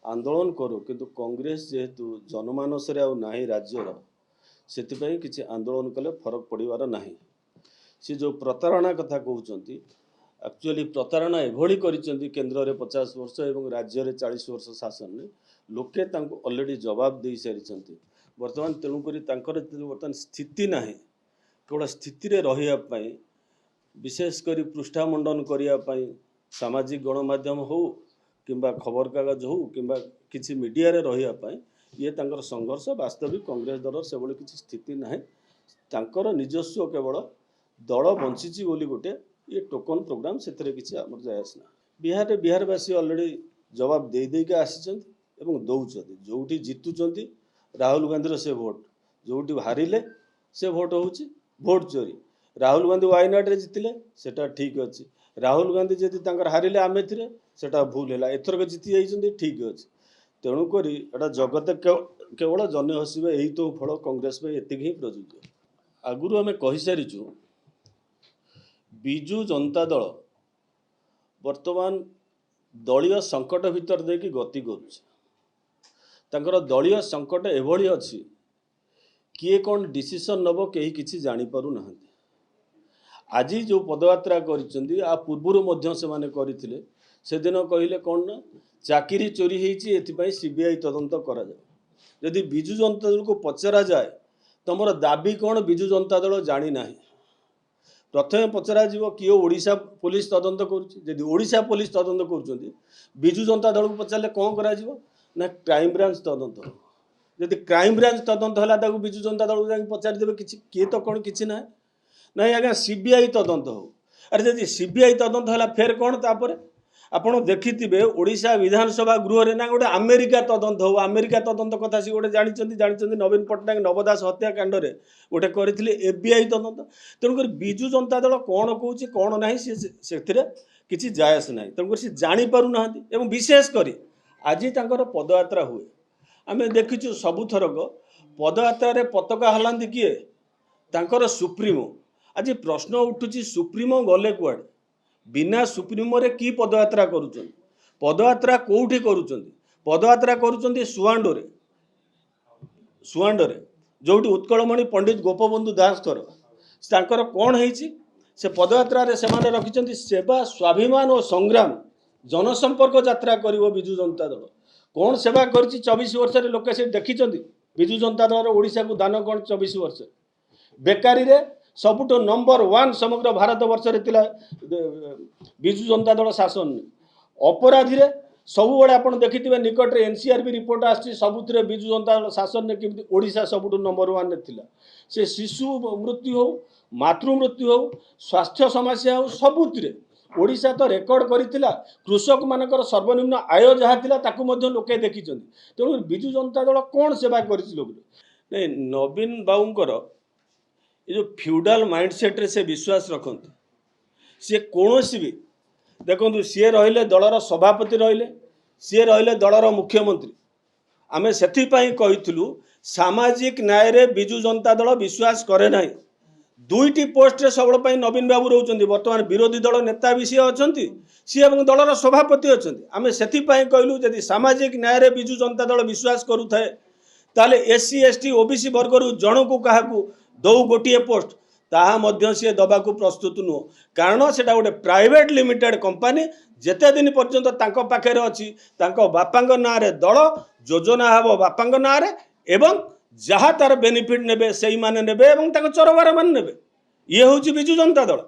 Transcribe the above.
आंदोलन करू किंतु कांग्रेस जेहेतु जनमानस नाही राज्यर से किसी आंदोलन कले फरक पड़ार ना सी जो प्रतारणा कथा कहते एक्चुअली प्रतारणा एभली केन्द्र में 50 वर्ष और राज्य में 40 वर्ष शासन में लोके अलरेडी जवाब दे सारी बर्तमान तेणुक बर्तमान स्थिति ना केवल स्थिति रही विशेषकर पृष्ठामंडन करने सामाजिक गणमाध्यम हो किंबा खबर कागज हो किंबा किसी मीडिया रे रही ये तांकर संघर्ष वास्तविक कांग्रेस दल से भाई किसी स्थिति ना तांकर निजस्व केवल दल बंची बोली गोटे ये टोकन प्रोग्राम से किसी आम जायस ना बिहारवासी अलरेडी जवाब दे देके आसी दौरान जो जितुंट राहुल गांधी से भोट जो हारिले से भोट हो भोट चोरी राहुल गांधी वायनाड रे जितिले सेटा ठीक अच्छे राहुल गांधी जदि हारिले आमे थिरे सेटा भूल है एथरक जीति जाइछन्ती ठीक अच्छे तेणुक एटा जगत केवल जन हसवे यही तो फल कांग्रेस में एति ही प्रযোज्य आगुरी आम कही सारीचु बिजु जनता दल वर्तमान दलीय संकट भितर देकी गति कर दलीय संकट एभली अच्छी किए कौन डिसीजन नब कहीं किसी जानी पारु ना आज जो पदयात्रा करते से दिन कहले कौन ना चाकरी चोरी होती सीबीआई तदंत करा जाए यदि बिजु जनता दल को पचरा जाए तुम दाबी कौन बिजु जनता दल जानी ना प्रथम पचरा जीव किए ओडिशा पुलिस तदंत करुँची ओडिशा पुलिस तदंत कर बिजु जनता दल को पचारे कौन करा ना क्राइम ब्रांच तदंत हो जदि क्राइम ब्रांच तदंत है बिजु जनता दल को पचारि देवे किए तो कौन किसी ना ना आज्ञा सीबीआई तदंत हो अरे जदि सीबीआई तदंत है फिर कौन तापर आपड़ देखिथे ओडिशा विधानसभा गृह ना गोटे अमेरिका तदंत हो अमेरिका तदंत कथा सी गोटे जानते नवीन पट्टनायक नवदास हत्याकांड में गोटे करते एफबीआई तदंत तेणुक बिजु जनता दल कौन कौच कौन ना से किसी जायस ना तेणुक सी जापर ना विशेषकर आज पदयात्रा हुए आम देखीचु सबुथरक पदयात्रा पताका हलांती किए तांकर सुप्रीमो आज प्रश्न उठुची सुप्रीमो गले कुआडे बिना सुप्रीमो रे की पदयात्रा करुचन पदयात्रा कोठी करुचन पदयात्रा करुचन सुआंडरे जोटी उत्कलमणि पंडित गोपबंधु दासकर कौन है से पदयात्रा रे से रखिंट सेवा स्वाभिमान और संग्राम जनसंपर्क यात्रा कर बिजु जनता दल कौन सेवा कर 24 वर्ष लोक से देखी बिजु जनता दल ओडिशा को दान कौन 24 वर्ष बेकारी रे सबुठ नंबर 1 समग्र भारत वर्ष बिजु जनता दल शासन अपराधी रे सब बड़े आप देखिए निकट एनसीआरबी रिपोर्ट आसी सबुथ बिजु जनता दल शासन में केमती ओडिशा सबुठ नंबर 1 थिला से शिशु मृत्यु हो मातृ मृत्यु हो स्वास्थ्य समस्या हो सबुथ ओडिशा तो रेकर्ड करथिला कृषक मानकर सर्वनिम्न आय जहाँ थिला ताकू मध्य लोके देखिछन तेणु बिजु जनता दल कौन सेवा करिथिलो नहीं नवीन बाबूंकर ये जो फ्यूडाल माइंडसेट रे से विश्वास रखते सी कौन भी देखो सी रहिले दलर सभापति रहिले सी रहिले दलर मुख्यमंत्री आमे सेथिपाई कहिथिलु सामाजिक न्याय रे बिजु जनता दल विश्वास करे नाही दुईटी पोस्ट रे सबल नवीन बाबू रोचंती वर्तमान विरोधी दल नेता भी सी अच्छा सी दलर सभापति अच्छा आम से कहलु जदि सामाजिक न्याय रे बिजु जनता दल विश्वास करुए ताले एससी एसटी ओबीसी वर्गर जन को क्या दौ गोटे पोस्ट ताहा सी दबा को प्रस्तुत नुह कारण से गोटे प्राइवेट लिमिटेड कंपनी जेते दिन पर्यंत तांको पाखे अच्छी बापा ना दल योजना हम बापा ना एवं जहाँ तार बेनिफिट नेबे से ही माने नेबे एवं चरबार मान नेबे ये हूँ बिजु जनता दल।